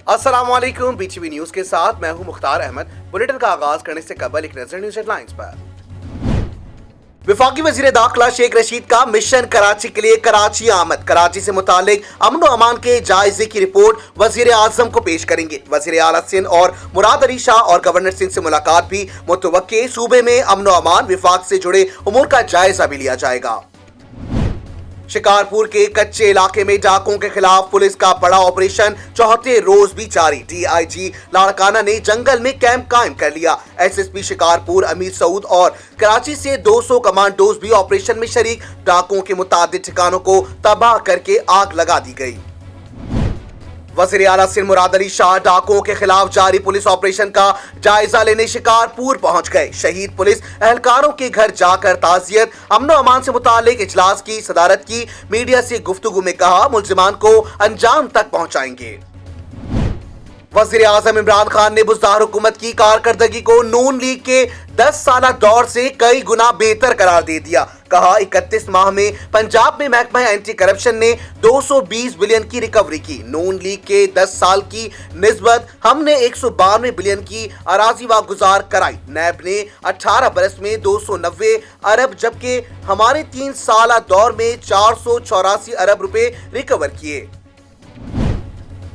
अस्सलामुअलैकुम, BTV news के साथ मैं हूं मुख्तार अहमद। बुलेटिन का आगाज करने से कबल एक नजर न्यूज हेडलाइंस पर। वफाकी वजीर दाखिला शेख रशीद का मिशन कराची के लिए कराची आमद। कराची से मुतालिक अमन व अमान के जायजे की रिपोर्ट वजीर आजम को पेश करेंगे। वजीर आला सिंध और मुराद अली शाह और गवर्नर सिंध से मुलाकात भी मुतवक्के। सूबे में अमन व अमान विफाक से जुड़े उमूर का जायजा भी लिया जाएगा। शिकारपुर के कच्चे इलाके में डाकुओं के खिलाफ पुलिस का बड़ा ऑपरेशन चौथे रोज भी जारी। डीआईजी लाड़काना ने जंगल में कैंप कायम कर लिया। एसएसपी शिकारपुर अमीर सऊद और कराची से 200 कमांडोज भी ऑपरेशन में शरीक। डाकुओं के मुतादिद ठिकानों को तबाह करके आग लगा दी गई। वज़ीर आला सिंध मुराद अली शाह डाकुओं के खिलाफ जारी पुलिस ऑपरेशन का जायजा लेने शिकारपुर पहुंच गए। शहीद पुलिस एहलकारों के घर जाकर ताजियत। अमन व अमान से मुतालिक इजलास की सदारत की। मीडिया से गुफ्तगू में कहा मुल्जिमान को अंजाम तक पहुंचाएंगे। वज़ीर आज़म इमरान खान ने बुज़दार हुकूमत की कारकर्दगी को नून लीग के 10 साला दौर से कई गुना बेहतर करार दे दिया। कहा 31 माह में पंजाब में महकमा एंटी करप्शन ने 220 बिलियन की रिकवरी की। नून लीग के 10 साल की निस्बत हमने 192 बिलियन की अराजी वागुजार कराई। नैब ने 18 बरस में 290 अरब जबकि हमारे 3 साला दौर में 484 अरब रुपए रिकवर किए।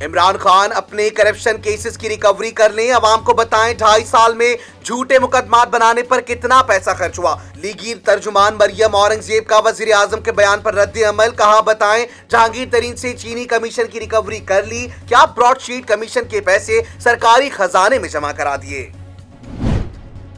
इमरान खान अपने करप्शन केसेस की रिकवरी कर लें। अवाम को बताएं 2.5 साल में झूठे मुकदमात बनाने पर कितना पैसा खर्च हुआ। लीगी तर्जुमान मरियम औरंगजेब का वजीर आजम के बयान पर रद्द अमल। कहा बताएं जहांगीर तरीन से चीनी कमीशन की रिकवरी कर ली। क्या ब्रॉडशीट कमीशन के पैसे सरकारी खजाने में जमा करा दिए।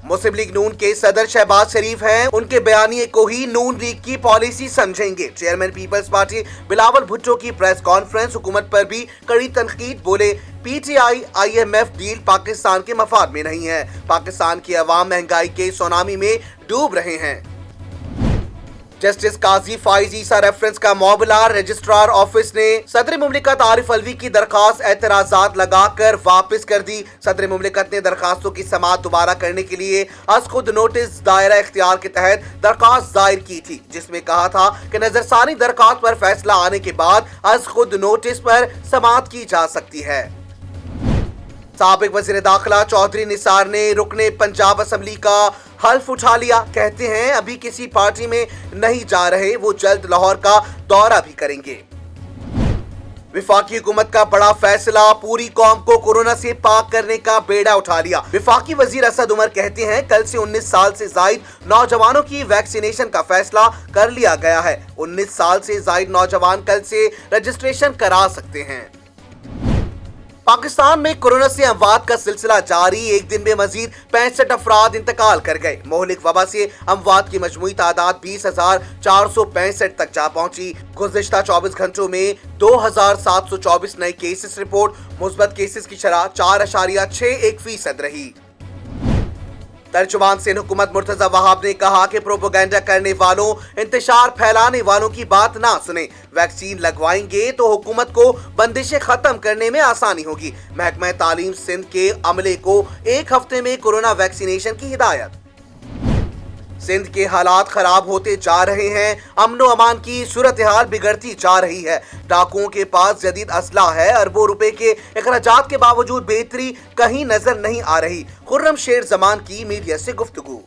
मुस्लिम लीग नून के सदर शहबाज शरीफ हैं। उनके बयानिए को ही नून लीग की पॉलिसी समझेंगे। Chairman Peoples Party Bilawal Bhutto की प्रेस कॉन्फ्रेंस। हुकूमत पर भी कड़ी तनकीद। बोले पीटीआई IMF डील पाकिस्तान के मफाद में नहीं है। पाकिस्तान की अवाम महंगाई के सुनामी में डूब रहे हैं। जस्टिस काजी फाइज ईसा रेफरेंस का मामला रजिस्ट्रार ऑफिस ने सदर मुमलिकत आरिफ अलवी की दरखास्त एतराजात लगाकर वापस कर दी। सदर मुमलिकत ने दरखास्तों की समाअत दोबारा करने के लिए अज खुद नोटिस दायरा इख्तियार के तहत दरखास्त दायर की थी, जिसमें कहा था कि नजरसानी दरखास्त पर फैसला आने के बाद अज खुद नोटिस पर समाअत की जा सकती है। साबिक वजीर दाखिला चौधरी निसार ने रुकने पंजाब असम्बली का हल्फ उठा लिया। कहते हैं अभी किसी पार्टी में नहीं जा रहे, वो जल्द लाहौर का दौरा भी करेंगे। विफाकी हुकूमत का बड़ा फैसला, पूरी कौम को कोरोना से पाक करने का बेड़ा उठा लिया। विफाकी वजीर असद उमर कहते हैं कल से 19 साल से जायद नौजवानों की वैक्सीनेशन का फैसला कर लिया गया है। 19 साल से जायद नौजवान कल से रजिस्ट्रेशन करा सकते हैं। पाकिस्तान में कोरोना से अमवात का सिलसिला जारी। एक दिन में मजीद 65 अफराद इंतकाल कर गए। मोहलिक वबा से अमवात की मजमूई तादाद 20,465 तक जा पहुंची। गुज़िश्ता 24 घंटों में 2,724 नए केसेस रिपोर्ट। मुस्बत केसेस की शरह 4.61% रही। तर्जुमान सिंध हुकूमत मुर्तजा वहाब ने कहा कि प्रोपोगेंडा करने वालों, इंतशार फैलाने वालों की बात ना सुने। वैक्सीन लगवाएंगे तो हुकूमत को बंदिशें खत्म करने में आसानी होगी। महकमा तालीम सिंध के अमले को 1 हफ्ते में कोरोना वैक्सीनेशन की हिदायत। सिंध के हालात खराब होते जा रहे हैं। अमन व अमान की सूरत हाल बिगड़ती जा रही है। डाकुओं के पास जदीद असला है। अरबों रुपए के अखराजात के बावजूद बेहतरी कहीं नजर नहीं आ रही। खुर्रम शेर जमान की मीडिया से गुफ्तगू।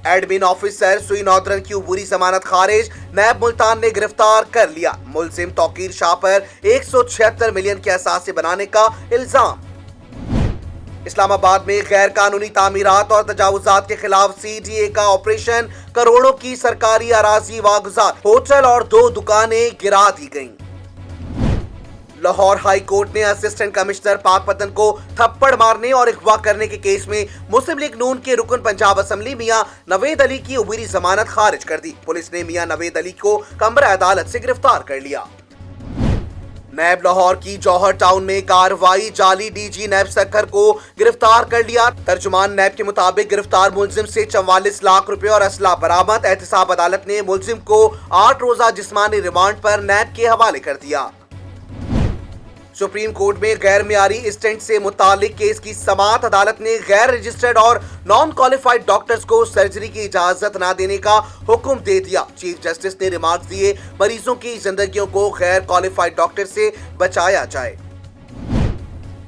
एडमिन ऑफिसर सुई नौदरन की अबूरी जमानत खारिज। नैब मुल्तान ने गिरफ्तार कर लिया। मुलजिम तौकीर शाह पर 176 मिलियन के असासे बनाने का इल्जाम। इस्लामाबाद में गैर कानूनी तामीरात और तजावुजात के खिलाफ CDA का ऑपरेशन। करोड़ों की सरकारी अराजी वागुजार। होटल और 2 दुकानें गिरा दी गईं। लाहौर हाई कोर्ट ने असिस्टेंट कमिश्नर पाकपतन को थप्पड़ मारने और अगवा करने के केस में मुस्लिम लीग नून के रुकन पंजाब असम्बली मियां नवेद अली की अबूरी जमानत खारिज कर दी। पुलिस ने मियां नवेद अली को कमरा अदालत से गिरफ्तार कर लिया। नैब लाहौर की जौहर टाउन में कार्रवाई। जाली DG नैब सक्खर को गिरफ्तार कर लिया। तर्जुमान नैब के मुताबिक गिरफ्तार मुलजिम से 44 लाख रुपए और असला बरामद। एहतसाब अदालत ने मुलजिम को 8 रोजा जिस्मानी रिमांड पर नैब के हवाले कर दिया। सुप्रीम कोर्ट में गैर मियारी स्टेंट से मुतालिक केस की समाअत। अदालत ने गैर रजिस्टर्ड और नॉन क्वालिफाइड डॉक्टर्स को सर्जरी की इजाजत न देने का हुक्म दे दिया। चीफ जस्टिस ने रिमार्क दिए मरीजों की जिंदगियों को गैर क्वालिफाइड डॉक्टर से बचाया जाए।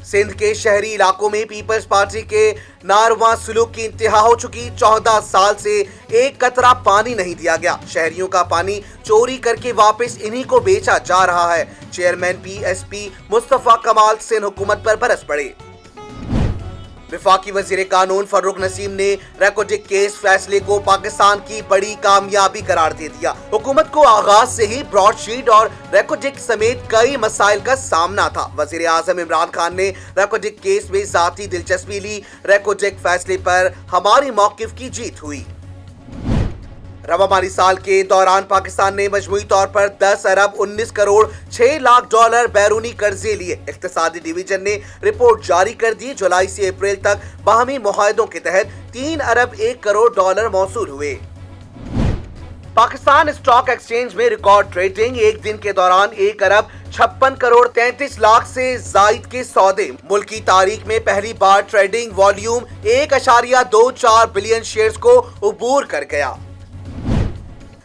सिंध के शहरी इलाकों में पीपल्स पार्टी के नारवा सुलूक की इंतहा हो चुकी। 14 साल से एक कतरा पानी नहीं दिया गया। शहरियों का पानी चोरी करके वापस इन्हीं को बेचा जा रहा है। चेयरमैन पीएसपी मुस्तफा कमाल सिंध हुकूमत पर बरस पड़े। वफाकी वजीर कानून फर्रुख नसीम ने रेकोडिक केस फैसले को पाकिस्तान की बड़ी कामयाबी करार दे दिया। हुकूमत को आगाज से ही ब्रॉडशीट और रेकोडिक समेत कई मसाइल का सामना था। वजीर आजम इमरान खान ने रेकोडिक केस में जाती दिलचस्पी ली। रेकोडिक फैसले पर हमारी मौकिफ की जीत हुई। रवा माली साल के दौरान पाकिस्तान ने मजमूई तौर पर 10 अरब 19 करोड़ 6 लाख डॉलर बैरूनी कर्जे लिए। इक्तिसादी डिवीजन ने रिपोर्ट जारी कर दी। जुलाई से अप्रैल तक बाहमी मुआहदों के तहत 3 अरब 1 करोड़ डॉलर मौसूल हुए। पाकिस्तान स्टॉक एक्सचेंज में रिकॉर्ड ट्रेडिंग। एक दिन के दौरान 1 अरब 56 करोड़ 33 लाख से जायद के सौदे। मुल्क की तारीख में पहली बार ट्रेडिंग वॉल्यूम 1.24 बिलियन शेयर्स को उबूर कर गया।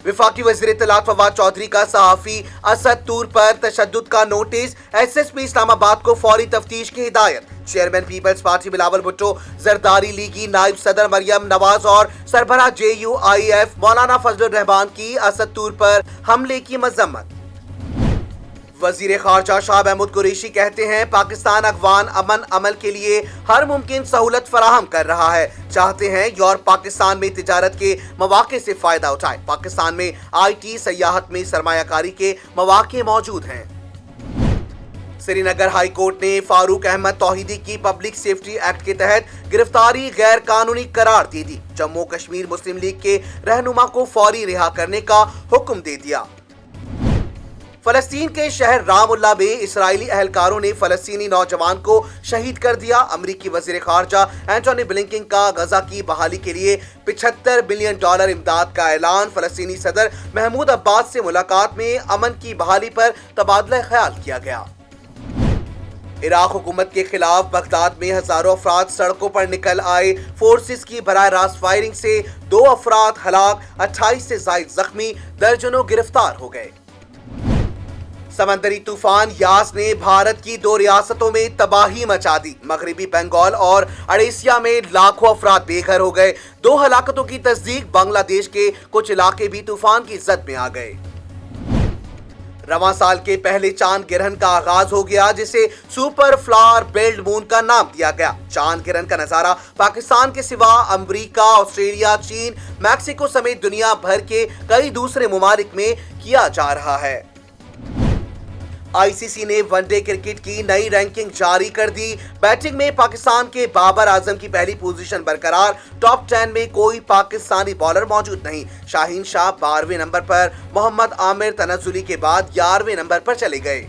वफाकी वज़ीर इत्तलात फवाद चौधरी का सहाफ़ी असद तूर पर तशद्दुद का नोटिस। एसएसपी इस्लामाबाद को फौरी तफ्तीश की हिदायत। Chairman Peoples Party Bilawal Bhutto, Zardari लीगी नायब सदर मरियम नवाज और सरबराह JUIF मौलाना फजलुर रहमान की असद तूर पर हमले की मजम्मत। वजीर खारजा शाह महमूद कुरैशी कहते हैं पाकिस्तान अफगान अमन अमल के लिए हर मुमकिन सहूलत फराहम कर रहा है। चाहते हैं यूरोप पाकिस्तान में तिजारत के मौके से फायदा उठाए। पाकिस्तान में IT सयाहत में सरमायाकारी के मौके मौजूद हैं। श्रीनगर हाई कोर्ट ने फारूक अहमद तौहीदी की पब्लिक सेफ्टी एक्ट के तहत गिरफ्तारी गैर कानूनी करार दे दी। जम्मू कश्मीर मुस्लिम लीग के रहनुमा को फौरी रिहा करने का हुक्म दे दिया। फलस्तीन के शहर रामुल्ला में इस्राएली अहलकारों ने फलस्तीनी नौजवान को शहीद कर दिया। अमरीकी वजीर खारजा एंटोनी ब्लिंकन का गजा की बहाली के लिए $75 बिलियन इमदाद का ऐलान। फलस्तीनी सदर महमूद अब्बास से मुलाकात में अमन की बहाली पर तबादला ख्याल किया गया। इराक हुकूमत के खिलाफ बगदाद में हजारों अफराद सड़कों पर निकल आए। फोर्सेस की बराह रास्त फायरिंग से 2 अफराद हलाक, 28 से जायद जख्मी, दर्जनों गिरफ्तार हो गए। समंदरी तूफान यास ने भारत की 2 रियासतों में तबाही मचा दी। मगरबी बंगाल और ओडिशा में लाखों अफराद बेघर हो गए। 2 हलाकतों की तस्दीक। बांग्लादेश के कुछ इलाके भी तूफान की जद में आ गए। रवां साल के पहले चांद ग्रहण का आगाज हो गया, जिसे सुपर फ्लावर बेल्ट मून का नाम दिया गया। चांद ग्रहण का नजारा पाकिस्तान के सिवा अमेरिका, ऑस्ट्रेलिया, चीन, मैक्सिको समेत दुनिया भर के कई दूसरे मुमालिक में किया जा रहा है। ICC ने वनडे क्रिकेट की नई रैंकिंग जारी कर दी। बैटिंग में पाकिस्तान के बाबर आजम की पहली पोजीशन बरकरार। टॉप 10 में कोई पाकिस्तानी बॉलर मौजूद नहीं। शाहीन शाह 12वें नंबर पर, मोहम्मद आमिर तनज़्ज़ुली के बाद 11वें नंबर पर चले गए।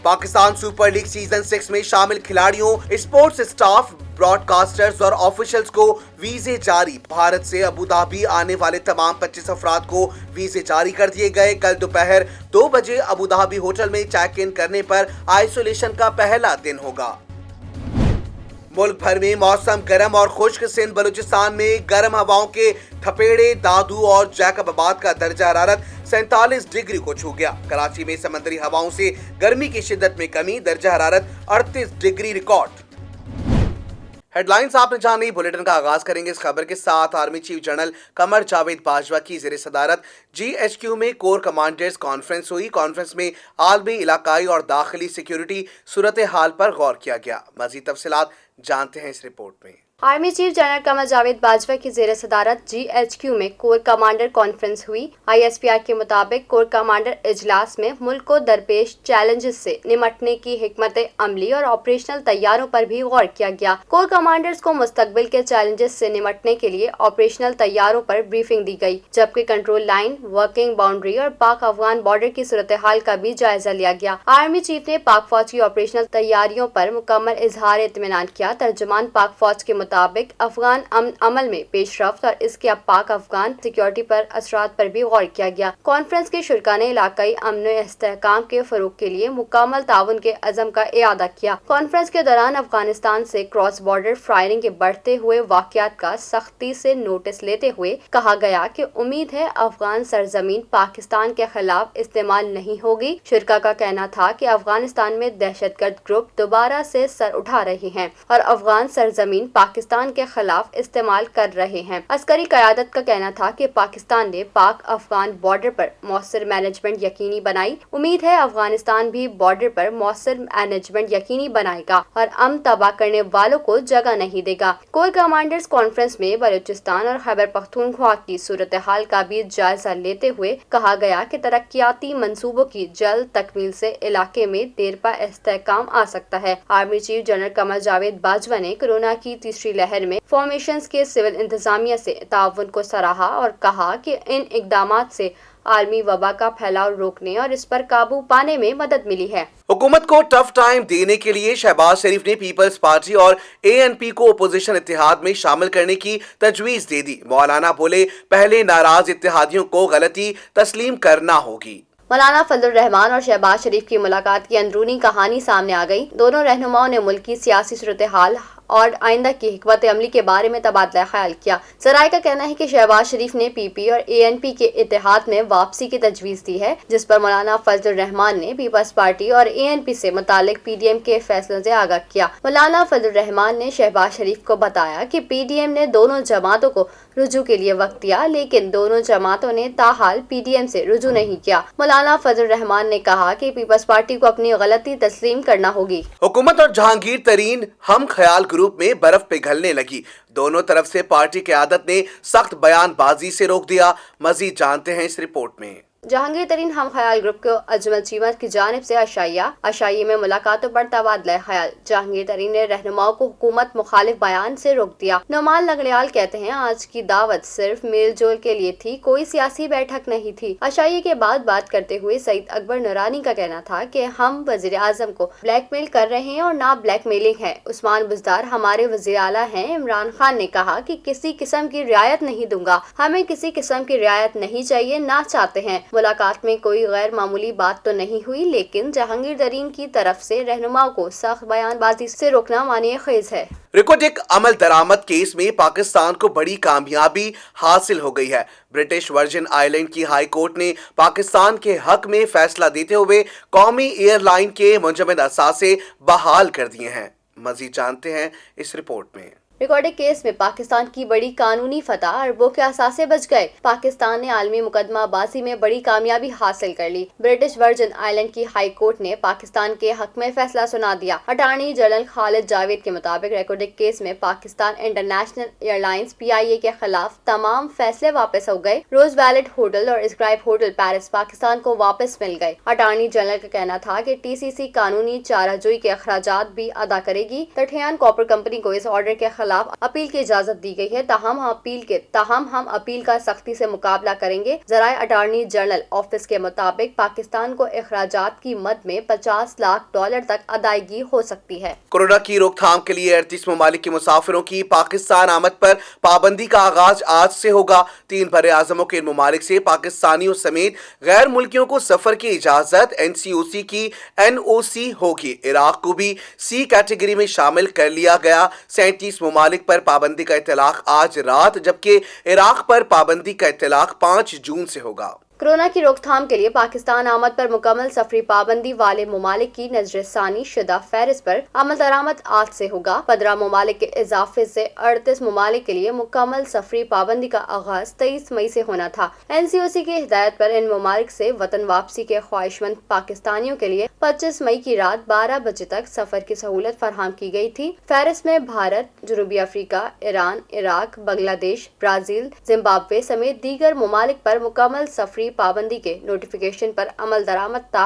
पाकिस्तान सुपर लीग सीजन 6 में शामिल खिलाड़ियों, स्पोर्ट्स स्टाफ, ब्रॉडकास्टर्स और ऑफिशियल्स को वीजे जारी। भारत से अबू धाबी आने वाले तमाम 25 अफराद को वीजे जारी कर दिए गए। कल दोपहर 2 बजे अबू धाबी होटल में चेक इन करने पर आइसोलेशन का पहला दिन होगा। मुल्क भर में मौसम गर्म और खुश्क। सिंध बलूचिस्तान में गर्म हवाओं के थपेड़े। दादू और जैकबाबाद का दर्जा हरारत 47 डिग्री को छू गया। कराची में समंदरी हवाओं से गर्मी की शिद्दत में कमी। दर्जा हरारत 38 डिग्री रिकॉर्ड। हेडलाइंस आपने जानी। बुलेटिन का आगाज करेंगे इस खबर के साथ। Army chief general Qamar Javed Bajwa की ज़ेर सदारत GHQ में कोर कमांडर्स कॉन्फ्रेंस हुई। कॉन्फ्रेंस में आलमी, इलाकाई और दाखिली सिक्योरिटी सूरत हाल पर गौर किया गया। मज़ीद तफसीलात जानते हैं इस रिपोर्ट में। Army chief general Qamar Javed Bajwa की ज़ेर सदारत GHQ में कोर कमांडर कॉन्फ्रेंस हुई। ISPR के मुताबिक कोर कमांडर इजलास में मुल्क को दरपेश चैलेंजेस से निमटने की हिकमत अमली और ऑपरेशनल तैयारों पर भी गौर किया गया। कोर कमांडर्स को मुस्तकबिल के चैलेंजेस से निमटने के लिए ऑपरेशनल तैयारों पर ब्रीफिंग दी गई, जबकि कंट्रोल लाइन, वर्किंग बाउंड्री और पाक अफगान बॉर्डर की सूरत हाल का भी जायजा लिया गया। आर्मी चीफ ने पाक फौज की ऑपरेशनल तैयारियों पर मुकम्मल इजहार इत्मीनान किया। तर्जुमान पाक फौज के मुताबिक अफगान अमन अमल में पेशरफ्त और इसके अब पाक अफगान सिक्योरिटी पर असरात पर भी गौर किया गया। कॉन्फ्रेंस के शुरा ने इलाकाई अमन व इस्तेहकाम के फरोग के लिए मुकम्मल ताउन के अज़म का इआदा किया। कॉन्फ्रेंस के दौरान अफगानिस्तान से क्रॉस बॉर्डर फायरिंग के बढ़ते हुए वाक़यात का सख्ती से नोटिस लेते हुए कहा गया कि उम्मीद है अफगान सरजमीन पाकिस्तान के खिलाफ इस्तेमाल नहीं होगी। शुरा का कहना था कि अफगानिस्तान में दहशतगर्द ग्रुप दोबारा से सर उठा रहे हैं और अफगान सरजमीन पाकिस्तान के खिलाफ इस्तेमाल कर रहे हैं। अस्करी क़यादत का कहना था कि पाकिस्तान ने पाक अफगान बॉर्डर पर मौसर मैनेजमेंट यकीनी बनाई। उम्मीद है अफगानिस्तान भी बॉर्डर पर मौसर मैनेजमेंट यकीनी बनाएगा और अमन तबाह करने वालों को जगह नहीं देगा। कोर कमांडर्स कॉन्फ्रेंस में बलूचिस्तान और खैबर पख्तूनख्वा की सूरत हाल का भी जायजा लेते हुए कहा गया कि तरक्याती मंसूबों की जल्द तकमील से इलाके में देरपा इस्तेहकाम आ सकता है। Army chief general Qamar Javed Bajwa ने कोरोना की तीसरी लहर में फॉर्मेशंस के सिविल इंतजामिया से ताउन को सराहा और कहा कि इन इकदामात से आलमी वबा का फैलाव रोकने और इस पर काबू पाने में मदद मिली है। हुकूमत को टफ टाइम देने के लिए शहबाज शरीफ ने पीपल्स पार्टी और ANP को अपोजिशन इत्तेहाद में शामिल करने की तजवीज दे दी। मौलाना बोले, पहले नाराज इत्तेहादियों को गलती तस्लीम करना होगी। मौलाना फजल रहमान और शहबाज शरीफ की मुलाकात की अंदरूनी कहानी सामने आ गई। दोनों रहनुमाओं ने मुल्क की सियासी सूरत हाल और आइंदा की हिकमत अमली के बारे में तबादला ख्याल किया। सराय का कहना है कि शहबाज शरीफ ने PP और ANP के इत्तेहाद में वापसी की तजवीज दी है, जिस पर मौलाना फजल रहमान ने पीपल्स पार्टी और ANP से मुतालिक PDM के फैसलों से आगाह किया। मौलाना फजल रहमान ने शहबाज शरीफ को बताया कि PDM ने दोनों जमातों को रुजू के लिए वक्त दिया, लेकिन दोनों जमातों ने ताहाल PDM से रुजू नहीं किया। मौलाना फजल रहमान ने कहा कि पीपल्स पार्टी को अपनी गलती तस्लीम करना होगी। हुकूमत और जहांगीर तरीन हम ख्याल ग्रुप में बर्फ पिघलने लगी। दोनों तरफ से पार्टी क़यादत ने सख्त बयानबाजी से रोक दिया। मजीद जानते हैं इस रिपोर्ट में। जहांगीर तरीन हम ख्याल ग्रुप को अजमल चीमा की जानिब से अशाइया में मुलाकातों पर तबादला ख्याल। जहांगीर तरीन ने रहनुमाओं को हुकूमत मुखालिफ बयान से रोक दिया। नौमान लगड़ियाल कहते हैं, आज की दावत सिर्फ मेल जोल के लिए थी, कोई सियासी बैठक नहीं थी। अशाइया के बाद बात करते हुए सईद अकबर नूरानी का कहना था कि हम वजीर आजम को ब्लैकमेल कर रहे हैं और ना ब्लैकमेलिंग है। उस्मान बुज़दार हमारे वजीर आला हैं। इमरान खान ने कहा कि किसी किस्म की रियायत नहीं दूंगा, हमें किसी किस्म की रियायत नहीं चाहिए, ना चाहते हैं। मुलाकात में कोई गैर मामूली बात तो नहीं हुई, लेकिन जहांगीर तरीन की तरफ से रहनुमाओं को सख्त बयानबाजी से रोकना मानिए खेज है। रिकोडिक अमल दरामद केस में पाकिस्तान को बड़ी कामयाबी हासिल हो गई है। ब्रिटिश वर्जिन आइलैंड की हाई कोर्ट ने पाकिस्तान के हक में फैसला देते हुए कौमी एयरलाइन के मुंजमद असासे बहाल कर दिए हैं। मजीद जानते हैं इस रिपोर्ट में। रिकॉर्डिंग केस में पाकिस्तान की बड़ी कानूनी फतह, अरबों के असासे बच गए। पाकिस्तान ने आलमी मुकदमाबाजी में बड़ी कामयाबी हासिल कर ली। ब्रिटिश वर्जिन आइलैंड की हाई कोर्ट ने पाकिस्तान के हक में फैसला सुना दिया। अटॉर्नी जनरल खालिद जावेद के मुताबिक रिकॉर्डिंग केस में पाकिस्तान इंटरनेशनल एयरलाइंस PIA के खिलाफ तमाम फैसले वापस हो गए। रोज वैलेट होटल और स्क्राइब होटल पेरिस पाकिस्तान को वापस मिल गए। अटॉर्नी जनरल का कहना था कि TCC कानूनी चाराजोई के अखराजात भी अदा करेगी। तठियान कॉपर कंपनी को इस ऑर्डर के खिलाफ अपील की इजाजत दी गई है। ताहम हम अपील का सख्ती से मुकाबला करेंगे। ज़राए अटॉर्नी जनरल ऑफिस के मुताबिक पाकिस्तान को अखराजात की मद में $50 लाख तक अदायगी हो सकती है। कोरोना की रोकथाम के लिए 38 ममालिक के मुसाफिरों की पाकिस्तान आमद पर पाबंदी का आगाज आज से होगा। 3 बड़े आजमों के इन ममालिक से पाकिस्तानियों समेत गैर मुल्कियों को सफर की इजाजत NCOC की NOC होगी। इराक को भी C कैटेगरी में शामिल कर लिया गया। 37 ममालिक पर पाबंदी का इतलाक आज रात, जबकि इराक पर पाबंदी का इतलाक 5 जून से होगा। कोरोना की रोकथाम के लिए पाकिस्तान आमद पर मुकम्मल सफरी पाबंदी वाले ममालिक की नजरसानी शुदा फहरिस्त पर अमल दरामद आज से होगा। 15 ममालिक के इजाफे से 38 ममालिक के लिए मुकम्मल सफरी पाबंदी का आगाज 23 मई से होना था। NCOC की हिदायत पर इन ममालिक से वतन वापसी के ख्वाहिशमंद पाकिस्तानियों के लिए 25 मई की रात 12 बजे तक सफर की सहूलत फराहम की गई थी। फहरिस्त में भारत, जनूबी Africa, Iran, Iraq, Bangladesh, Brazil, Zimbabwe समेत दीगर ममालिक पर मुकम्मल सफरी पाबंदी के नोटिफिकेशन पर अमल दरामद ता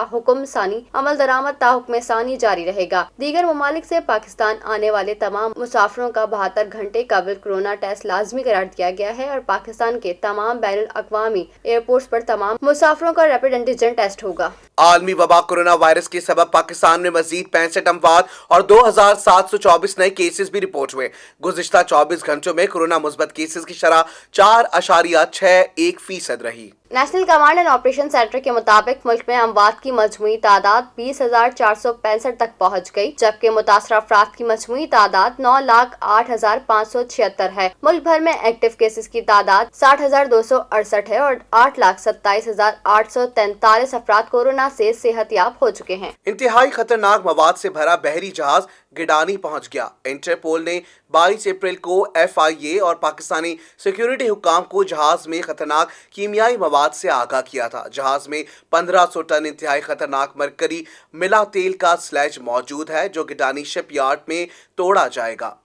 हुक्म सानी जारी रहेगा। दीगर ममालिक से पाकिस्तान आने वाले तमाम मुसाफिरों का 72 घंटे कबल कोरोना टेस्ट लाजमी करार दिया गया है और पाकिस्तान के तमाम बैनुल अक़वामी एयरपोर्ट्स पर तमाम मुसाफिरों का रैपिड एंटीजन टेस्ट होगा। आलमी वबा कोरोना वायरस के सबब पाकिस्तान में मजीद 65 अमवात और 2724 नए केसेस भी रिपोर्ट हुए। गुज़िश्ता 24 घंटों में कोरोना मुस्बत केसेस की शरह 4.61% रही। National command and operation centre के मुताबिक मुल्क में अमवात की मजमूई तादाद 20,465 तक पहुँच गई, जबकि मुतासर अफराद की मजमूई तादाद 9,08,576 है। मुल्क भर में एक्टिव केसेस की तादाद 60,268 है और 8,27,843 अफराद कोरोना से सेहतयाब हो चुके हैं। इंतहाई खतरनाक मवाद से भरा बहरी जहाज गिडानी पहुंच गया। इंटरपोल ने 22 अप्रैल को FIA और पाकिस्तानी सिक्योरिटी हुक्काम को जहाज में खतरनाक कीमियाई मवाद से आगाह किया था। जहाज में 1500 टन इंतहाई खतरनाक मरकरी मिला तेल का स्लैज मौजूद है, जो गिडानी शिपयार्ड में तोड़ा जाएगा।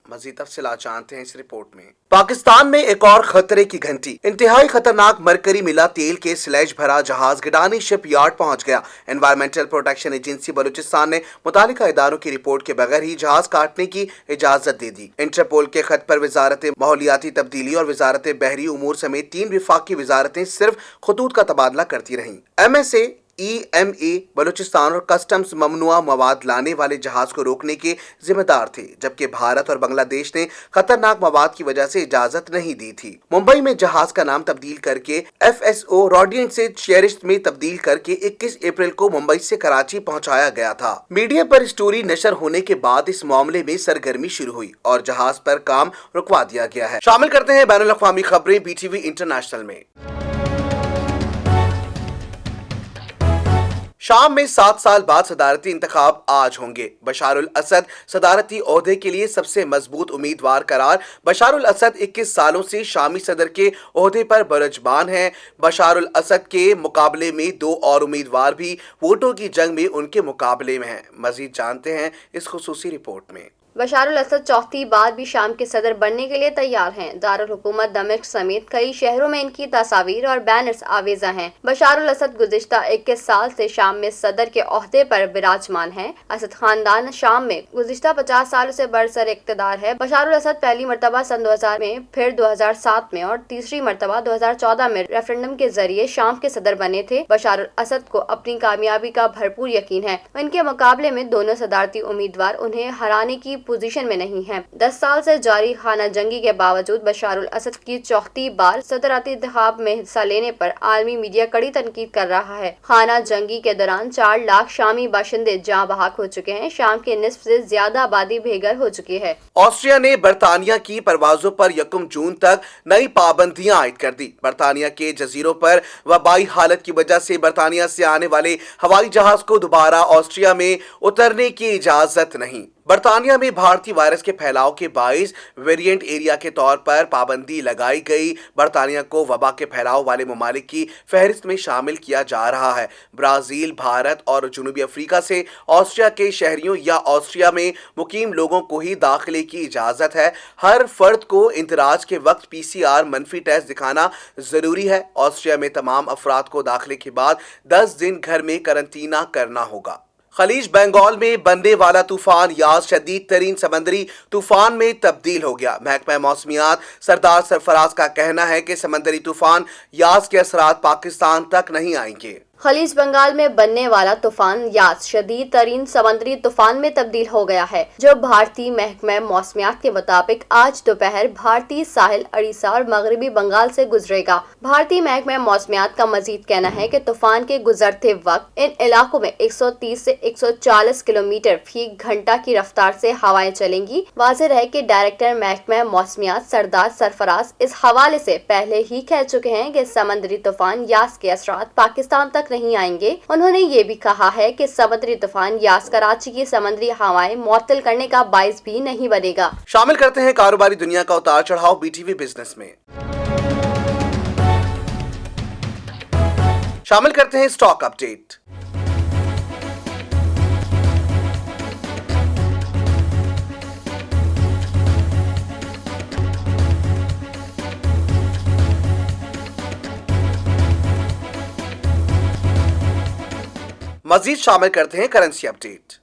मजीद तफसीलात जानते हैं इस रिपोर्ट में। पाकिस्तान में एक और खतरे की घंटी। इंतहाई खतरनाक मरकरी मिला तेल के स्लैज भरा जहाज गिडानी शिपयार्ड पहुंच गया। एनवायरमेंटल प्रोटेक्शन एजेंसी बलूचिस्तान ने मुतालिका इदारों की रिपोर्ट के बगैर ही जहाज काटने की इजाजत दे दी। इंटरपोल के खत पर वजारत माहौलियाती तब्दीली और वजारत बहरी उमूर समेत 3 विफाकी वजारतें सिर्फ खतूत का तबादला करती रहीं। MSA EMA बलूचिस्तान और कस्टम्स ममनुआ मवाद लाने वाले जहाज को रोकने के जिम्मेदार थे, जबकि भारत और बांग्लादेश ने खतरनाक मवाद की वजह से इजाजत नहीं दी थी। मुंबई में जहाज का नाम तब्दील करके FSO रॉडियंट से चेरिश में तब्दील करके 21 अप्रैल को मुंबई से कराची पहुंचाया गया था। मीडिया पर स्टोरी नशर होने के बाद इस मामले में सरगर्मी शुरू हुई और जहाज पर काम रुकवा दिया गया है। शामिल करते हैं बैनुल अक़वामी खबरें BTV इंटरनेशनल में। शाम में 7 साल बाद सदारती इंतखाब आज होंगे। बशारुल असद सदारती ओहदे के लिए सबसे मजबूत उम्मीदवार करार। बशारुल असद 21 सालों से शामी सदर के ओहदे पर बरजबान हैं। बशारुल असद के मुकाबले में 2 और उम्मीदवार भी वोटों की जंग में उनके मुकाबले में हैं। मजीद जानते हैं इस खुसूसी रिपोर्ट में। बशारुल असद चौथी बार भी शाम के सदर बनने के लिए तैयार हैं। दारुल हुकूमत दमिश्क समेत कई शहरों में इनकी तस्वीर और बैनर्स आवेजा हैं। बशारुल असद गुज़िश्ता 21 साल से शाम में सदर के ओहदे पर विराजमान हैं। असद खानदान शाम में गुज़िश्ता 50 सालों से बरसर इक़्तिदार है। बशारुल असद पहली मरतबा सन 2000 में, फिर 2007 में और तीसरी मरतबा 2014 में रेफरेंडम के जरिए शाम के सदर बने थे। बशारुल असद को अपनी कामयाबी का भरपूर यकीन है। इनके मुकाबले में दोनों सदारती उम्मीदवार उन्हें हराने की पोजीशन में नहीं है। 10 साल से जारी खाना जंगी के बावजूद बशारुल असद की चौथी बार सदराती इंतखाब में हिस्सा लेने पर आलमी मीडिया कड़ी तनकीद कर रहा है। खाना जंगी के दौरान 4 लाख शामी बाशिंदे जाँ बहक हो चुके हैं। शाम के निस्फ से ज्यादा आबादी बेघर हो चुकी है। ऑस्ट्रिया ने बरतानिया की परवाजों पर 1 जून तक नई पाबंदियां आयद कर दी। बरतानिया के जजीरों पर वबाई हालत की वजह से बरतानिया से आने वाले हवाई जहाज को दोबारा ऑस्ट्रिया में उतरने की इजाजत नहीं। बरतानिया में भारतीय वायरस के फैलाव के बाइस वेरिएंट एरिया के तौर पर पाबंदी लगाई गई। बरतानिया को वबा के फैलाव वाले ममालिक की फहरिस्त में शामिल किया जा रहा है। ब्राजील, भारत और जनूबी अफ्रीका से ऑस्ट्रिया के शहरियों या ऑस्ट्रिया में मुकीम लोगों को ही दाखिले की इजाजत है। हर फर्द को इंदराज के वक्त PCR मनफी टेस्ट दिखाना जरूरी है। ऑस्ट्रिया में तमाम अफराद को दाखिले के बाद 10 दिन घर में करंटीना करना होगा। खलीज बंगाल में बनने वाला तूफान यास शदीद तरीन समंदरी तूफान में तब्दील हो गया। महकमा मौसमियात सरदार सरफराज का कहना है कि समंदरी तूफान यास के असरात पाकिस्तान तक नहीं आएंगे। खलीज बंगाल में बनने वाला तूफान यास शदीद तरीन समुद्री तूफान में तब्दील हो गया है, जो भारतीय महकमा मौसमियात के मुताबिक आज दोपहर भारतीय साहिल, उड़ीसा और मगरबी बंगाल से गुजरेगा। भारतीय महकमा मौसमियात का मजीद कहना है कि तूफान के गुजरते वक्त इन इलाकों में 130 से 140 किलोमीटर फी घंटा की रफ्तार से हवाएं चलेंगी। वाज़ेह है कि डायरेक्टर महकमा मौसमियात सरदार सरफराज इस हवाले से पहले ही कह चुके हैं कि समंदरी तूफान यास के असरात पाकिस्तान तक नहीं आएंगे। उन्होंने ये भी कहा है कि समुद्री तूफान यास कराची की समुद्री हवाएं मुअत्तल करने का बाइस भी नहीं बनेगा। शामिल करते हैं कारोबारी दुनिया का उतार चढ़ाव BTV बिजनेस में। शामिल करते हैं स्टॉक अपडेट। मजीद शामिल करते हैं currency update.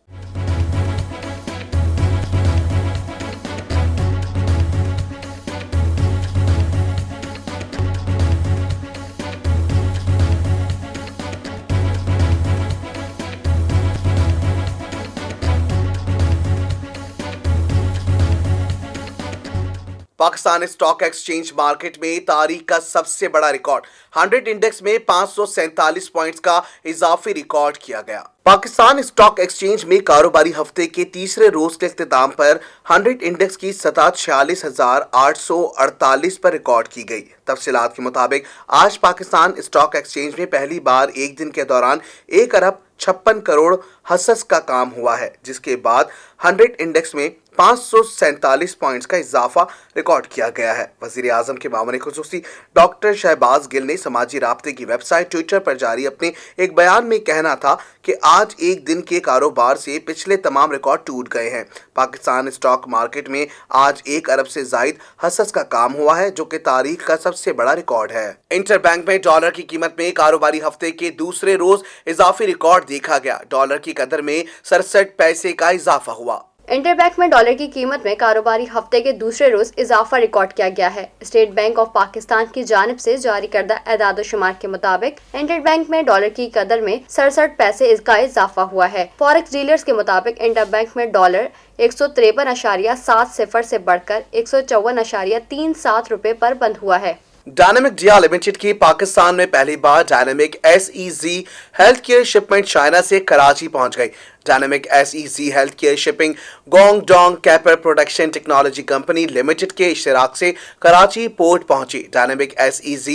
Pakistan stock exchange market में तारीख का सबसे बड़ा रिकॉर्ड 100 इंडेक्स में 547 पॉइंट्स का इजाफी रिकॉर्ड किया गया। पाकिस्तान स्टॉक एक्सचेंज में कारोबारी हफ्ते के तीसरे रोज के इख्तिताम पर 100 इंडेक्स की सतह 46,848 पर रिकॉर्ड की गई। तफसीलात के मुताबिक आज पाकिस्तान स्टॉक एक्सचेंज में पहली बार एक दिन के दौरान 1 अरब 56 करोड़ हसस का काम हुआ है, जिसके बाद 100 इंडेक्स में 547 पॉइंट्स का इजाफा रिकॉर्ड किया गया है। वजीर आजम के मामले खुसूसी डॉक्टर शहबाज गिल ने समाजी राब्ते की वेबसाइट ट्विटर पर जारी अपने एक बयान में कहना था कि आज एक दिन के कारोबार से पिछले तमाम रिकॉर्ड टूट गए हैं। पाकिस्तान स्टॉक मार्केट में आज 1 अरब से जायद हसस का काम हुआ है, जो कि तारीख का सबसे बड़ा रिकॉर्ड है। इंटरबैंक में डॉलर की कीमत में कारोबारी हफ्ते के दूसरे रोज इजाफी रिकॉर्ड देखा गया। डॉलर की कदर में 67 पैसे का इजाफा हुआ। इंटरबैंक में डॉलर की कीमत में कारोबारी हफ्ते के दूसरे रोज इजाफा रिकॉर्ड किया गया है। स्टेट बैंक ऑफ पाकिस्तान की जानिब से जारी करदा एदाद शुमार के मुताबिक इंटरबैंक में डॉलर की कदर में 67 पैसे इसका इजाफा हुआ है। फॉरेक्स डीलर्स के मुताबिक इंटरबैंक में डॉलर 153.70 से बढ़कर 154.37 रुपए पर बंद हुआ है। डायनेमिक डिया लिमिटेड की पाकिस्तान में पहली बार dynamic SEZ health care shipment China से कराची पहुंच गई। Dynamic SEZ health care shipping Guangdong Capper production technology company limited के इश्तराक से कराची पोर्ट पहुंची। Dynamic SEZ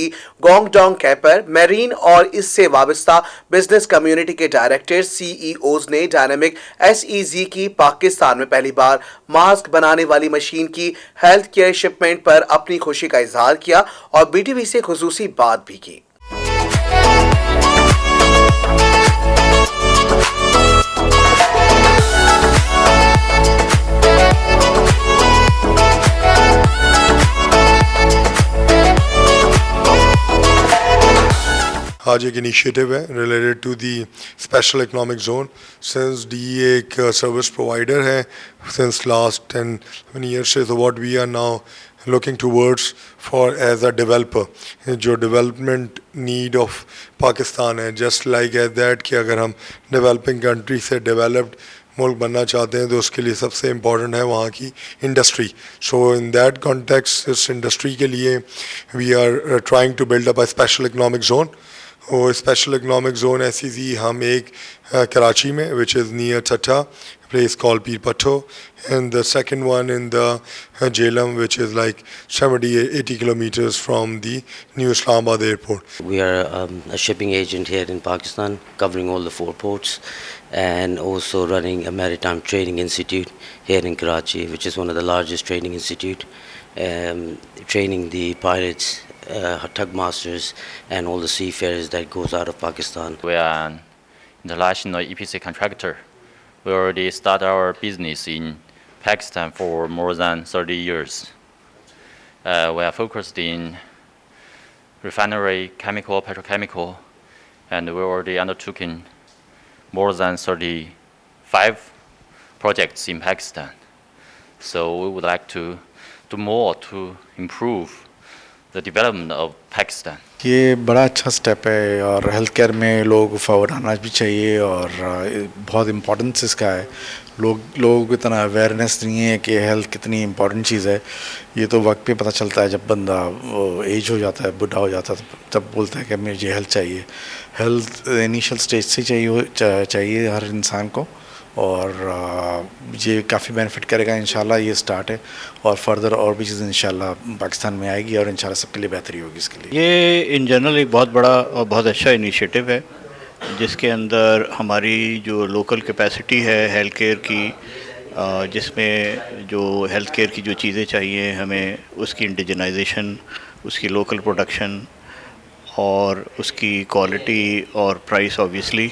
Guangdong Capper marine और इससे वाबस्ता बिजनेस कम्युनिटी के डायरेक्टर CEOs ने डायनेमिक SEZ की पाकिस्तान में पहली बार मास्क बनाने वाली मशीन की हेल्थ केयर शिपमेंट पर अपनी खुशी का इजहार किया और BTV से खुसूसी बात भी की। आज एक इनिशिएटिव है related to the special economic zone. Since DEA एक सर्विस प्रोवाइडर है सिंस लास्ट 10 ईयर्स से, तो what we are now looking towards for as a developer जो डेवलपमेंट नीड ऑफ पाकिस्तान है, जस्ट लाइक एज दैट कि अगर हम डेवलपिंग कंट्री से डेवलप्ड मुल्क बनना चाहते हैं तो उसके लिए सबसे इम्पॉर्टेंट है वहाँ की industry. So in that context इस इंडस्ट्री के लिए we are trying to build up a special economic zone. और स्पेशल इकोनॉमिक जोन SEZ हम एक कराची में which is near Thatta place called Peer Patho, and the second one in the Jhelum, which is like 70-80 kilometers from the new Islamabad airport. We are a shipping agent here in Pakistan, covering all the 4 ports, and also running a maritime training institute here in Karachi, which is one of the largest training institute, training the pilots, tug masters, and all the seafarers that goes out of Pakistan. We are an international EPC contractor. We already started our business in Pakistan for more than 30 years. We are focused in refinery, chemical, petrochemical, and we already undertaken more than 35 projects in Pakistan. So we would like to do more to improve the development of Pakistan. ये बड़ा अच्छा step है और health care में लोग forward आना भी चाहिए और बहुत इम्पोर्टेंस इसका है। लोगों को इतना अवेयरनेस नहीं है कि हेल्थ कितनी इम्पोर्टेंट चीज़ है। ये तो वक्त पे पता चलता है जब बंदा एज हो जाता है, बुढ़ा हो जाता है, तब बोलता है कि मुझे हेल्थ चाहिए। हेल्थ इनिशियल स्टेज से चाहिए हर इंसान को, और ये काफ़ी बेनिफिट करेगा इंशाल्लाह। ये स्टार्ट है और फर्दर और भी चीज़ें इंशाल्लाह पाकिस्तान में आएगी और इंशाल्लाह सबके लिए बेहतरी होगी इसके लिए। ये इन जनरल एक बहुत बड़ा और बहुत अच्छा इनिशिएटिव है, जिसके अंदर हमारी जो लोकल कैपेसिटी है हेल्थ केयर की, जिसमें जो हेल्थ केयर की जो चीज़ें चाहिए हमें, उसकी इंडिजनाइजेशन, उसकी लोकल प्रोडक्शन और उसकी क्वालिटी और प्राइस, ऑब्वियसली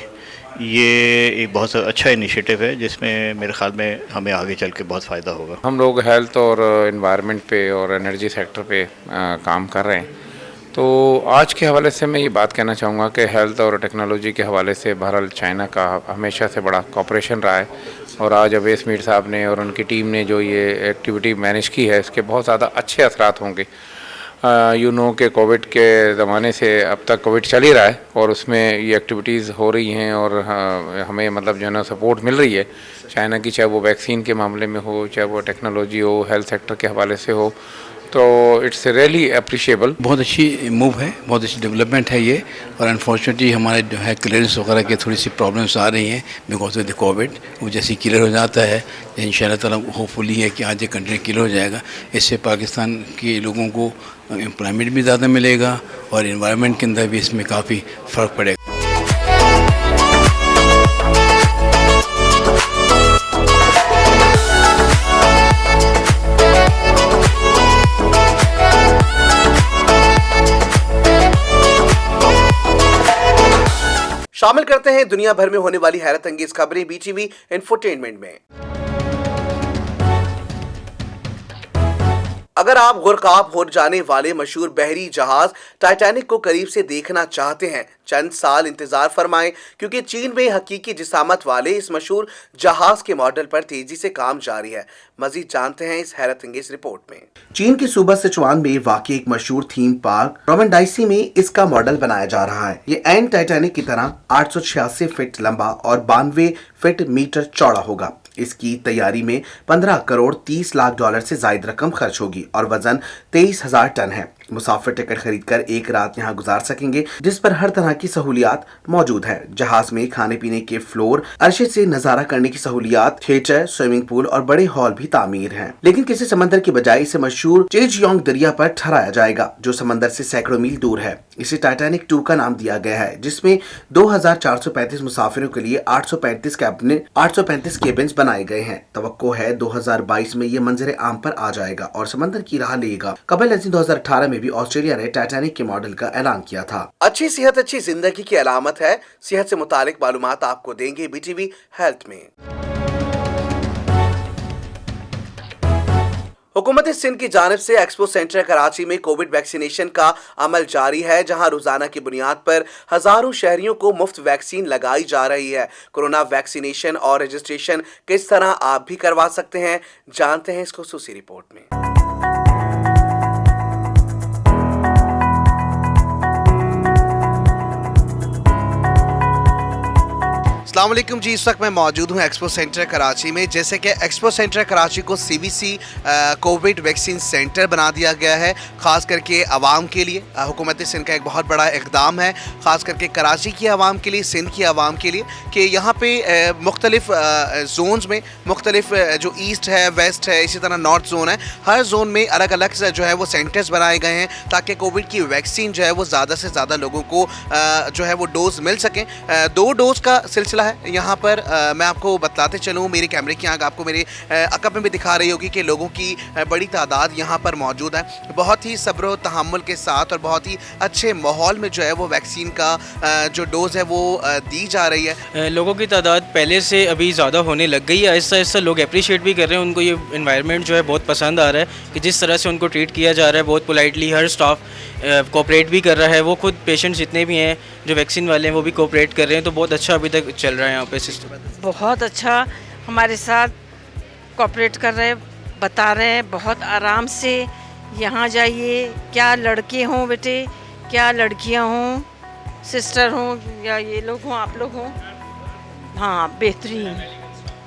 ये एक बहुत अच्छा इनिशिएटिव है जिसमें मेरे ख्याल में हमें आगे चल के बहुत फ़ायदा होगा। हम लोग हेल्थ और एनवायरनमेंट पे और एनर्जी सेक्टर पे काम कर रहे हैं। तो आज के हवाले से मैं ये बात कहना चाहूँगा कि हेल्थ और टेक्नोलॉजी के हवाले से बहरहाल चाइना का हमेशा से बड़ा कोऑपरेशन रहा है, और आज अवैस मीर साहब ने और उनकी टीम ने जो ये एक्टिविटी मैनेज की है, इसके बहुत ज़्यादा अच्छे असरात होंगे। यू नो कि कोविड के ज़माने से अब तक कोविड चल ही रहा है और उसमें ये एक्टिविटीज़ हो रही हैं और हमें मतलब जो है ना सपोर्ट मिल रही है चाइना की, चाहे वो वैक्सीन के मामले में हो, चाहे वो टेक्नोलॉजी हो, हेल्थ सेक्टर के हवाले से हो। तो इट्स रियली अप्रिशिएबल। बहुत अच्छी मूव है, बहुत अच्छी डेवलपमेंट है ये, और अनफॉर्चुनेटली हमारे जो है क्लियरेंस वगैरह की थोड़ी सी प्रॉब्लम्स आ रही हैं बिकॉज ऑफ द कोविड। वो जैसे क्लियर हो जाता है इंशाल्लाह ताला होपफुली है कि आज ये कंट्री क्लियर हो जाएगा। इससे पाकिस्तान के लोगों को एम्प्लॉयमेंट भी ज़्यादा मिलेगा और इन्वायरमेंट के अंदर भी इसमें काफ़ी फ़र्क पड़ेगा। शामिल करते हैं दुनिया भर में होने वाली हैरत अंगेज खबरें बीटीवी इंफोटेनमेंट में। अगर आप गुरकाब हो जाने वाले मशहूर बहरी जहाज टाइटैनिक को करीब से देखना चाहते हैं, चंद साल इंतजार फरमाएं, क्योंकि चीन में हकीकी जिसामत वाले इस मशहूर जहाज के मॉडल पर तेजी से काम जारी है। मजीद जानते हैं इस हैरत अंगेज रिपोर्ट में। चीन के सूबा सिचुआन में वाक़ एक मशहूर थीम पार्क रोमेंडाइसी में इसका मॉडल बनाया जा रहा है। ये एन टाइटैनिक की तरह 886 फीट लंबा और 92 फीट मीटर चौड़ा होगा। इसकी तैयारी में 15 करोड़ 30 लाख डॉलर से ज्यादा रकम खर्च होगी और वजन 23,000 टन है। मुसाफिर टिकट खरीदकर एक रात यहाँ गुजार सकेंगे, जिस पर हर तरह की सहूलियात मौजूद है। जहाज में खाने पीने के फ्लोर, अरशे से नजारा करने की सहूलियात, थिएटर, स्विमिंग पूल और बड़े हॉल भी तामीर हैं। लेकिन किसी समंदर की बजाय इसे मशहूर चेजियोंग दरिया पर ठहराया जाएगा, जो समंदर से सैकड़ों मील दूर है। इसे टाइटैनिक 2 का नाम दिया गया है, जिसमें 2435 मुसाफिरों के लिए 835 केबिन्स बनाए गए हैं। तवक्को है 2022 में ये मंजर आम पर आ जाएगा और समंदर की राह लेगा। कबल 2018 में भी ऑस्ट्रेलिया ने टाइटैनिक के मॉडल का ऐलान किया था। अच्छी सेहत अच्छी जिंदगी की अलामत है। सेहत से मुतालिक मालूमात आपको देंगे बीटीवी हेल्थ में। हुकूमत सिंध की जानिब से एक्सपो सेंटर कराची में कोविड वैक्सीनेशन का अमल जारी है, जहां रोजाना की बुनियाद पर हजारों शहरियों को मुफ्त वैक्सीन लगाई जा रही है। कोरोना वैक्सीनेशन और रजिस्ट्रेशन किस तरह आप भी करवा सकते हैं, जानते हैं इस खुसूसी रिपोर्ट में। अस्सलाम वालेकुम जी, इस वक्त मैं मौजूद हूँ एक्सपो सेंटर कराची में। जैसे कि एक्सपो सेंटर कराची को CVC कोविड वैक्सीन सेंटर बना दिया गया है, ख़ास करके आवाम के लिए। हुकूमत सिंध का एक बहुत बड़ा इक़दाम है, ख़ास करके कराची की आवाम के लिए, सिंध की आवाम के लिए, कि यहाँ पे मुख्तलिफ जोन्स में मुख्तलिफ जो ईस्ट है, वेस्ट है, इसी तरह नॉर्थ जोन है, हर जोन में अलग अलग जो है वो सेंटर्स बनाए गए हैं, ताकि कोविड की वैक्सीन जो है वो ज़्यादा से ज़्यादा लोगों को जो है वो डोज मिल सकें। 2 डोज का सिलसिला है यहाँ पर। मैं आपको बतलाते चलूँ, मेरे कैमरे की आंख आपको मेरे अकब में भी दिखा रही होगी कि लोगों की बड़ी तादाद यहाँ पर मौजूद है। बहुत ही सब्र व तहम्मुल के साथ और बहुत ही अच्छे माहौल में जो है वो वैक्सीन का जो डोज है वो दी जा रही है। लोगों की तादाद पहले से अभी ज़्यादा होने लग गई है। आहिस्ता आहिस्ता लोग अप्रिशिएट भी कर रहे हैं, उनको ये इन्वायरमेंट जो है बहुत पसंद आ रहा है कि जिस तरह से उनको ट्रीट किया जा रहा है, बहुत पोलाइटली हर स्टाफ कोऑपरेट भी कर रहा है। वो खुद पेशेंट्स जितने भी हैं जो वैक्सीन वाले हैं वो भी कोऑपरेट कर रहे हैं, तो बहुत अच्छा अभी तक चल रहा है यहाँ पे सिस्टम। बहुत अच्छा हमारे साथ कोऑपरेट कर रहे हैं, बता रहे हैं बहुत आराम से। यहाँ जाइए, क्या लड़के हों बेटे, क्या लड़कियाँ हों, सिस्टर हों या ये लोग हों, आप लोग हों, हाँ बेहतरीन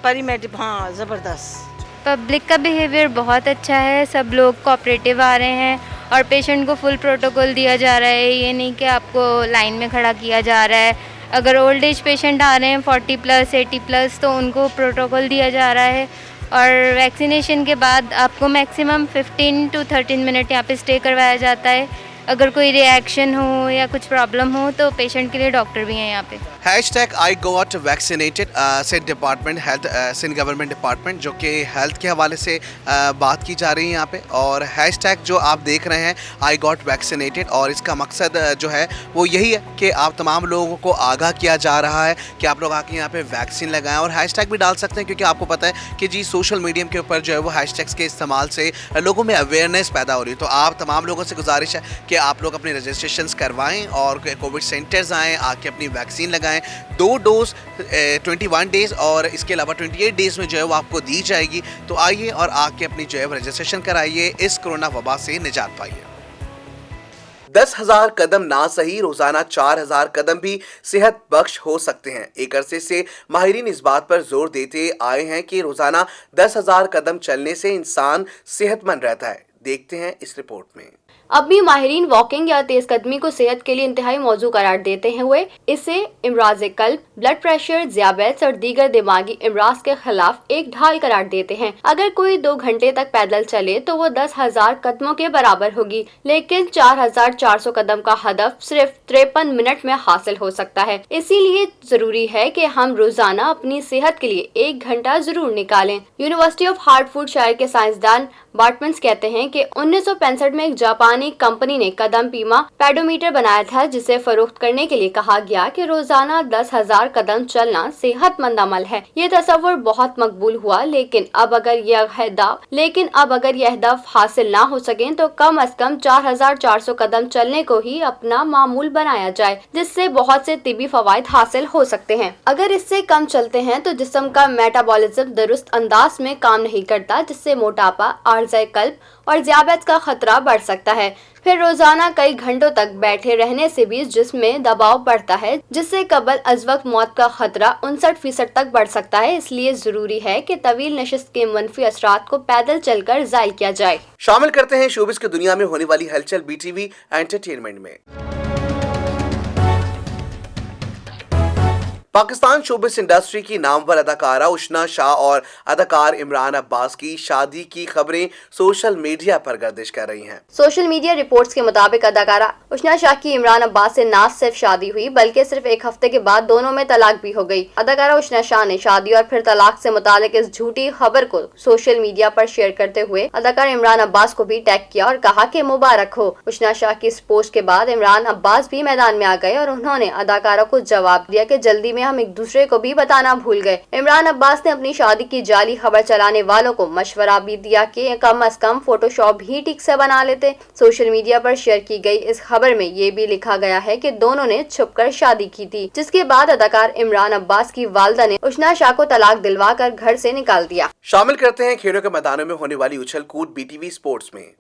परिमेटिव, हाँ ज़बरदस्त। पब्लिक का बिहेवियर बहुत अच्छा है, सब लोग कोऑपरेटिव आ रहे हैं और पेशेंट को फुल प्रोटोकॉल दिया जा रहा है। ये नहीं कि आपको लाइन में खड़ा किया जा रहा है। अगर ओल्ड एज पेशेंट आ रहे हैं 40+, 80+, तो उनको प्रोटोकॉल दिया जा रहा है। और वैक्सीनेशन के बाद आपको मैक्सिमम 15 to 13 मिनट यहाँ पे स्टे करवाया जाता है। अगर कोई रिएक्शन हो या कुछ प्रॉब्लम हो तो पेशेंट के लिए डॉक्टर भी हैं यहाँ पे। I got vaccinated Sindh department health, Sindh government department, जो कि हेल्थ के हवाले से बात की जा रही है यहाँ पे। और हैशटैग जो आप देख रहे हैं I got vaccinated, और इसका मकसद जो है वो यही है कि आप तमाम लोगों को आगाह किया जा रहा है कि आप लोग आके यहाँ पे वैक्सीन लगाएं। और हैशटैग भी डाल सकते हैं, क्योंकि आपको पता है कि जी सोशल मीडिया के ऊपर जो है वो हैशटैग्स के इस्तेमाल से लोगों में अवेयरनेस पैदा हो रही है। तो आप तमाम लोगों से गुजारिश है कि आप लोग अपने रजिस्ट्रेशंस करवाएं और कोविड सेंटर्स आएँ, आके अपनी वैक्सीन लगाएं। 2 डोज 21 डेज़ और इसके अलावा 28 डेज़ में जो है वो आपको दी जाएगी। तो आइए और आके अपनी जो है रजिस्ट्रेशन कराइए, इस कोरोना वबा से निजात पाइए। 10,000 कदम ना सही, रोजाना 4,000 कदम भी सेहत बख्श हो सकते हैं। एक अरसे से माहिरीन इस बात पर जोर देते आए हैं कि रोजाना 10,000 कदम चलने से इंसान सेहतमंद रहता है। देखते हैं इस रिपोर्ट में। अब भी माहिरीन वॉकिंग या तेज कदमी को सेहत के लिए इंतहाई मौजू करार देते हैं हुए इसे इमराज कल्ब, ब्लड प्रेशर, ज़ियाबेट्स और दीगर दिमागी इमराज के खिलाफ एक ढाल करार देते हैं। अगर कोई 2 घंटे तक पैदल चले तो वो 10,000 कदमों के बराबर होगी, लेकिन 4,400 कदम का हदफ सिर्फ 53 मिनट में हासिल हो सकता है। इसीलिए जरूरी है कि हम रोजाना अपनी सेहत के लिए 1 घंटा जरूर निकालें। यूनिवर्सिटी ऑफ हार्टफोर्डशायर के साइंसदान बार्टमन्स कहते हैं कि 1965 में एक जापानी कंपनी ने कदम पीमा पेडोमीटर बनाया था, जिसे फरोख्त करने के लिए कहा गया कि रोजाना 10,000 कदम चलना सेहतमंद अमल है। ये तस्वुर बहुत मकबूल हुआ, लेकिन अब अगर यह हदफ हासिल ना हो सके तो कम अज कम 4,400 कदम चलने को ही अपना मामूल बनाया जाए, जिससे बहुत से तिबी फवायद हासिल हो सकते हैं। अगर इससे कम चलते हैं तो जिस्म का मेटाबॉलिज्म दुरुस्त अंदाज में काम नहीं करता, जिससे मोटापा, आर्ज़े कल्ब और ज़ियाबेट्स का खतरा बढ़ सकता है। फिर रोजाना कई घंटों तक बैठे रहने से भी जिस्म में दबाव बढ़ता है, जिससे कबल अज वक्त मौत का खतरा 59% तक बढ़ सकता है। इसलिए जरूरी है कि तवील नशिस्त के मनफी असरात को पैदल चलकर ज़ायल किया जाए। शामिल करते हैं शोबिस की दुनिया में होने वाली हलचल BTV एंटरटेनमेंट में। पाकिस्तान शोबिस इंडस्ट्री की नामवर अदाकारा उशना शाह और अदाकार इमरान अब्बास की शादी की खबरें सोशल मीडिया पर गर्दिश कर रही हैं। सोशल मीडिया रिपोर्ट्स के मुताबिक अदाकारा उशना शाह की इमरान अब्बास से न सिर्फ शादी हुई बल्कि सिर्फ 1 हफ्ते के बाद दोनों में तलाक भी हो गई। अदाकारा उशना शाह ने शादी और फिर तलाक से मुतालिक इस झूठी खबर को सोशल मीडिया पर शेयर करते हुए अदाकार इमरान अब्बास को भी टैग किया और कहा कि मुबारक हो। उशना शाह की इस पोस्ट के बाद इमरान अब्बास भी मैदान में आ गए और उन्होंने अदाकारा को जवाब दिया कि जल्दी में हम एक दूसरे को भी बताना भूल गए। इमरान अब्बास ने अपनी शादी की जाली खबर चलाने वालों को मशवरा भी दिया कि कम अज कम फोटोशॉप भी ठीक से बना लेते। सोशल मीडिया पर शेयर की गई इस खबर में ये भी लिखा गया है कि दोनों ने छुपकर शादी की थी, जिसके बाद अदाकार इमरान अब्बास की वालदा ने उशना शाह को तलाक दिलवा कर घर से निकाल दिया। शामिल करते हैं खेलों के मैदानों में होने वाली उछल कूद BTV स्पोर्ट्स में।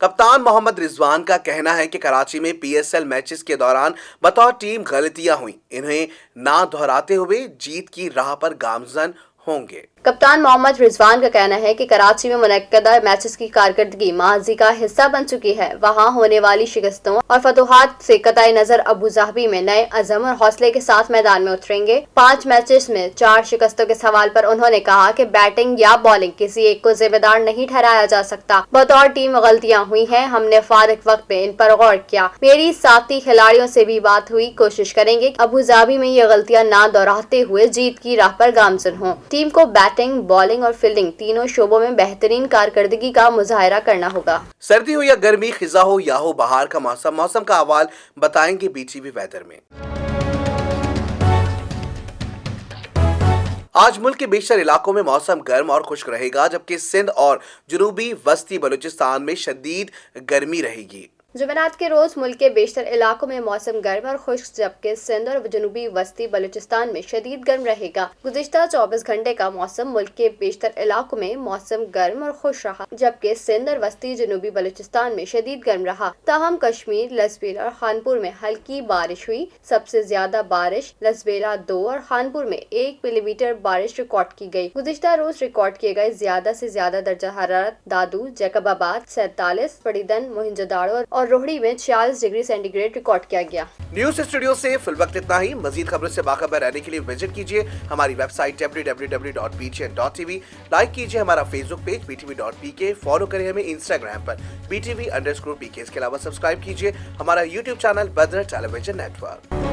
कप्तान मोहम्मद रिजवान का कहना है कि कराची में PSL मैचेस के दौरान बतौर टीम गलतियां हुई, इन्हें ना दोहराते हुए जीत की राह पर गामजन होंगे। कप्तान मोहम्मद रिजवान का कहना है कि कराची में मुनक्कदा मैचेस की कारकर्दगी माजी का हिस्सा बन चुकी है। वहां होने वाली शिकस्तों और फतुहात से कतई नजर अबू धाबी में नए अज़म और हौसले के साथ मैदान में उतरेंगे। 5 मैचेस में 4 शिकस्तों के सवाल पर उन्होंने कहा कि बैटिंग या बॉलिंग किसी एक को जिम्मेदार नहीं ठहराया जा सकता। बतौर टीम गलतियां हुई हैं, हमने फारिग वक्त में इन पर गौर किया। मेरी साथी खिलाड़ियों से भी बात हुई, कोशिश करेंगे अबू धाबी में ये गलतियां ना दोहराते हुए जीत की राह पर गामजन हों। टीम को बैटिंग, बॉलिंग और फील्डिंग तीनों शोबों में बेहतरीन कारकर्दगी का मुजाहरा करना होगा। सर्दी हो या गर्मी, खिजा हो या हो बहार का मौसम का अहवाल बताएंगे BTV वेदर में। आज मुल्क के बेशतर इलाकों में मौसम गर्म और खुश्क रहेगा, जबकि सिंध और जनूबी वस्ती बलूचिस्तान में शदीद गर्मी रहेगी। जुमेरात के रोज मुल्क के बेशतर इलाकों में मौसम गर्म और खुश्क, जबकि सिंध और जनूबी वस्ती बलूचिस्तान में शदीद गर्म रहेगा। गुज़िश्ता 24 घंटे का मौसम मुल्क के बेशतर इलाकों में मौसम गर्म और खुश रहा, जबकि सिंध और वस्ती जनूबी बलूचिस्तान में शदीद गर्म रहा। ताहम कश्मीर, लसबेला और खानपुर में हल्की बारिश हुई। सबसे ज्यादा बारिश लसबेला 2 और खानपुर में 1 मिलीमीटर बारिश रिकॉर्ड की गई। गुज़िश्ता रोज रिकॉर्ड किए गए ज्यादा से ज्यादा दर्जा हरारत दादू, जैकबाबाद 47, पड़ीदन, मोहिंजोदाड़ो और रोहड़ी में 46 डिग्री सेंटीग्रेड रिकॉर्ड किया गया। न्यूज स्टूडियो से फिल वक्त इतना ही। मजीद खबरों से बाखबर रहने के लिए विजिट कीजिए हमारी वेबसाइट www.btn.tv। लाइक कीजिए हमारा फेसबुक पेज btv.pk। फॉलो करें हमें इंस्टाग्राम पर btv_pk। इसके अलावा सब्सक्राइब कीजिए हमारा YouTube channel Badr television network.